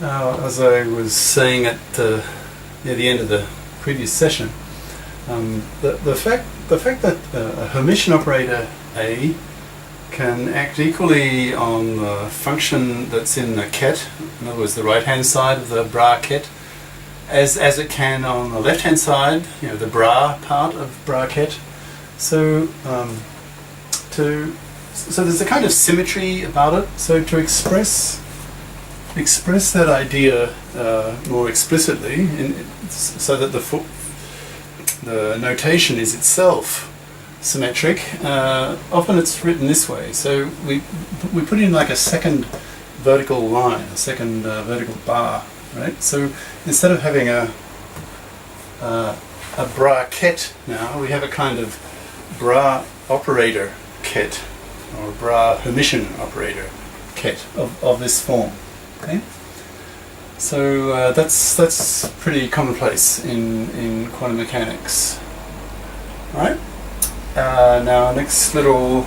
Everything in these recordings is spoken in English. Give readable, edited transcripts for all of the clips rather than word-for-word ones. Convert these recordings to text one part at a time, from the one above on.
As I was saying at near the end of the previous session, the fact that a Hermitian operator A can act equally on the function that's in the ket, in other words the right hand side of the bra ket, as it can on the left hand side, the bra part of bra ket. So so there's a kind of symmetry about it. So to express that idea more explicitly, so that the notation is itself symmetric, often it's written this way. So we put in like a second vertical line, a second vertical bar, right? So instead of having a bra ket now, we have a kind of bra operator ket, or bra Hermitian operator ket of this form. Okay, so that's pretty commonplace in quantum mechanics. All right. Now, next little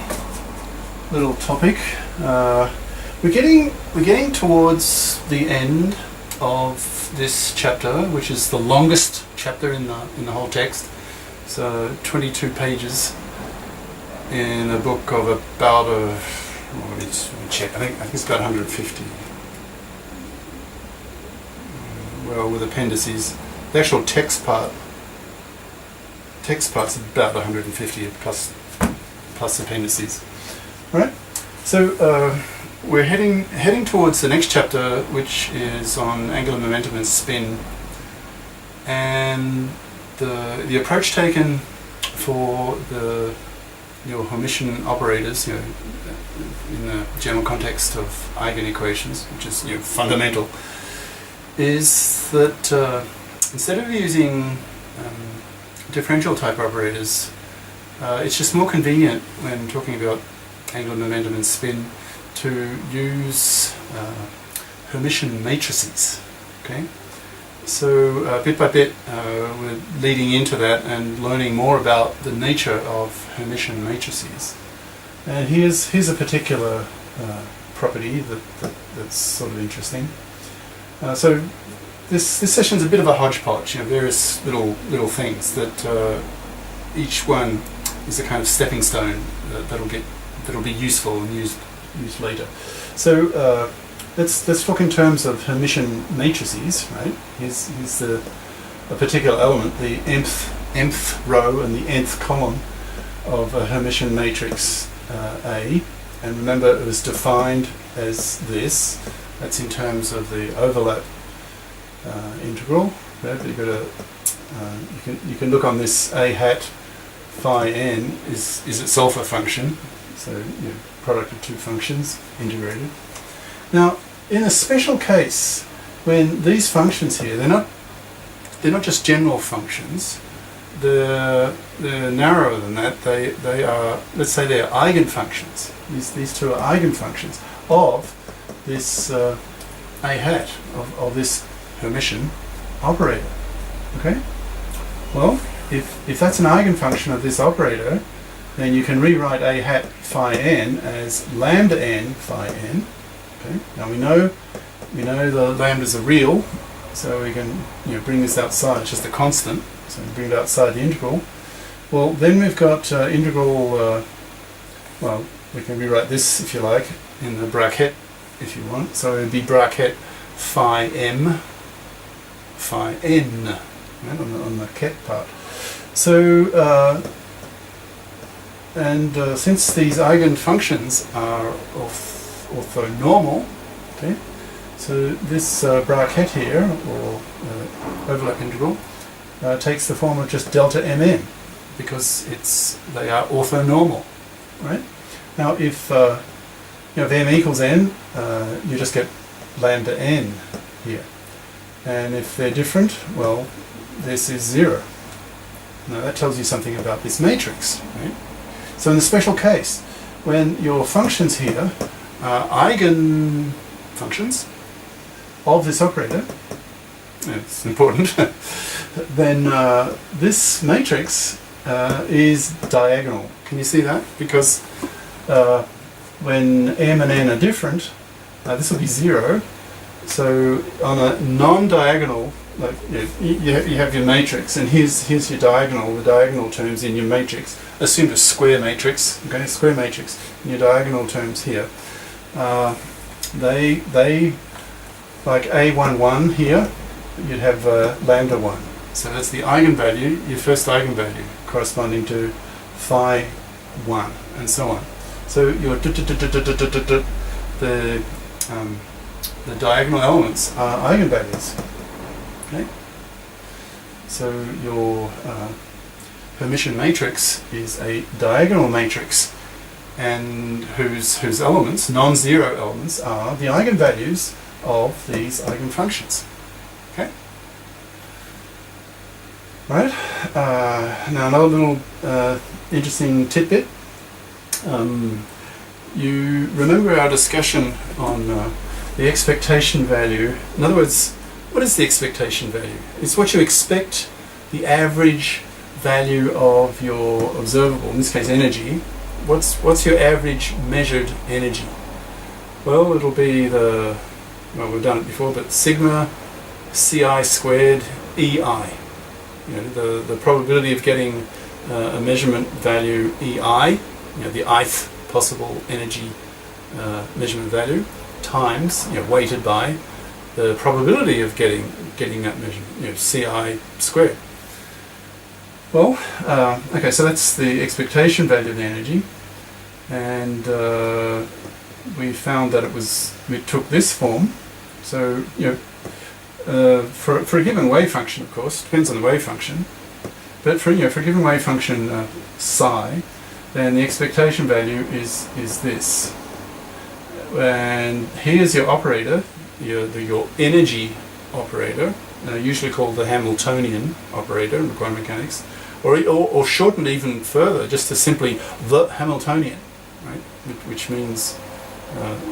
topic. We're getting towards the end of this chapter, which is the longest chapter in the whole text. So 22 pages in a book of about let me check. I think it's about 150. Well, with appendices, the actual text part's about 150 plus appendices. Right. So we're heading towards the next chapter, which is on angular momentum and spin, and the approach taken for your Hermitian operators, in the general context of eigenequations, which is fundamental, is that instead of using differential type operators, it's just more convenient when talking about angular momentum and spin to use Hermitian matrices. Okay, so bit by bit we're leading into that and learning more about the nature of Hermitian matrices. And here's a particular property that's sort of interesting. So this session's a bit of a hodgepodge, various little things that each one is a kind of stepping stone that'll be useful and used later. So let's talk in terms of Hermitian matrices, right? Here's a particular element, the nth row and the nth column of a Hermitian matrix A, and remember it was defined as this. That's in terms of the overlap integral. Right? But you've got you can look on this a hat phi n is itself a function. So product of two functions integrated. Now, in a special case, when these functions here, they're not just general functions. They're narrower than that. They are, let's say, they're eigenfunctions. These two are eigenfunctions of this a hat of this Hermitian operator. Okay. Well, if that's an eigenfunction of this operator, then you can rewrite a hat phi n as lambda n phi n. Okay. Now we know the lambdas are real, so we can bring this outside. It's just a constant, so we bring it outside the integral. Well, then we've got integral. Well, we can rewrite this if you like in the bracket if you want. So it would be bracket phi m phi n, right, on the ket part. So since these eigenfunctions are orthonormal, okay, so this bracket here, or overlap integral, takes the form of just delta mn, because they are orthonormal, right? Now, if if m equals n, you just get lambda n here, and if they're different, well, this is 0. Now that tells you something about this matrix, right? So in the special case, when your functions here are eigenfunctions of this operator, it's important, then this matrix is diagonal. Can you see that? Because when m and n are different, this will be 0, So on a non-diagonal, like you have your matrix, and here's your diagonal. The diagonal terms in your matrix. Assume a square matrix. Okay, square matrix. And your diagonal terms here. They like A11 here. You'd have lambda 1. So that's the eigenvalue, your first eigenvalue, corresponding to phi 1, and so on. So your the diagonal elements are eigenvalues. Okay. So your Hermitian matrix is a diagonal matrix, and whose elements, non-zero elements, are the eigenvalues of these eigenfunctions. Okay. Right. Now another little interesting tidbit. You remember our discussion on the expectation value. In other words, what is the expectation value? It's what you expect the average value of your observable, in this case energy. What's your average measured energy? Well, it'll be we've done it before, but sigma Ci squared EI. You know, the probability of getting a measurement value EI, the ith possible energy measurement value, times, weighted by the probability of getting that measurement, Ci squared. Well, okay, so that's the expectation value of the energy, and we found that we took this form. So for a given wave function, of course, depends on the wave function, but for a given wave function psi, then the expectation value is this. And here's your operator, your energy operator, usually called the Hamiltonian operator in quantum mechanics, or shortened even further, just to simply the Hamiltonian, right? Which means,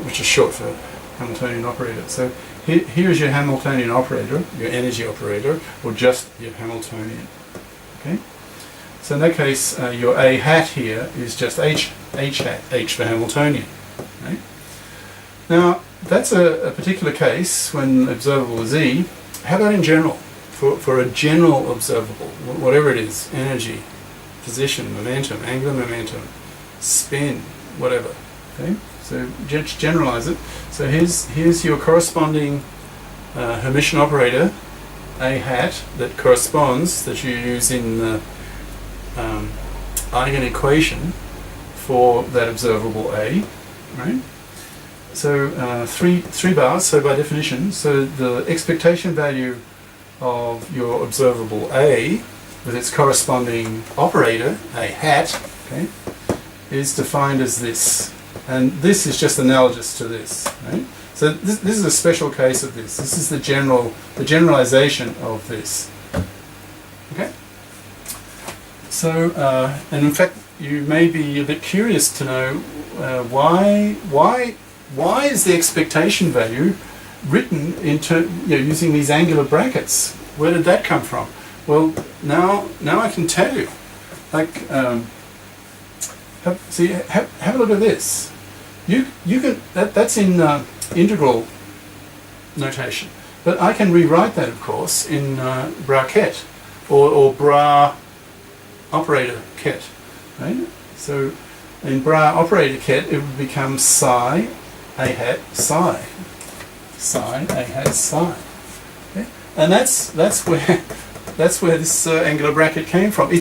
which is short for Hamiltonian operator. So here's your Hamiltonian operator, your energy operator, or just your Hamiltonian. Okay. So in that case, your A hat here is just H hat, H for Hamiltonian. Right? Now, that's a particular case when observable is E. How about in general? For a general observable, whatever it is, energy, position, momentum, angular momentum, spin, whatever. Okay? So just generalize it. So here's your corresponding Hermitian operator, A hat, that corresponds, that you use in the eigenequation for that observable A, right? So three bars, so by definition, so the expectation value of your observable A with its corresponding operator, A hat, okay, is defined as this. And this is just analogous to this, right? So this is a special case of this. This is the generalization of this. Okay? So, and in fact, you may be a bit curious to know why is the expectation value written using these angular brackets? Where did that come from? Well, now I can tell you. Like, have a look at this. You can that's in integral notation, but I can rewrite that, of course, in bracket or bra operator ket, right? So in bra operator ket, it would become psi a hat psi, psi a hat psi, okay? And that's where this angular bracket came from.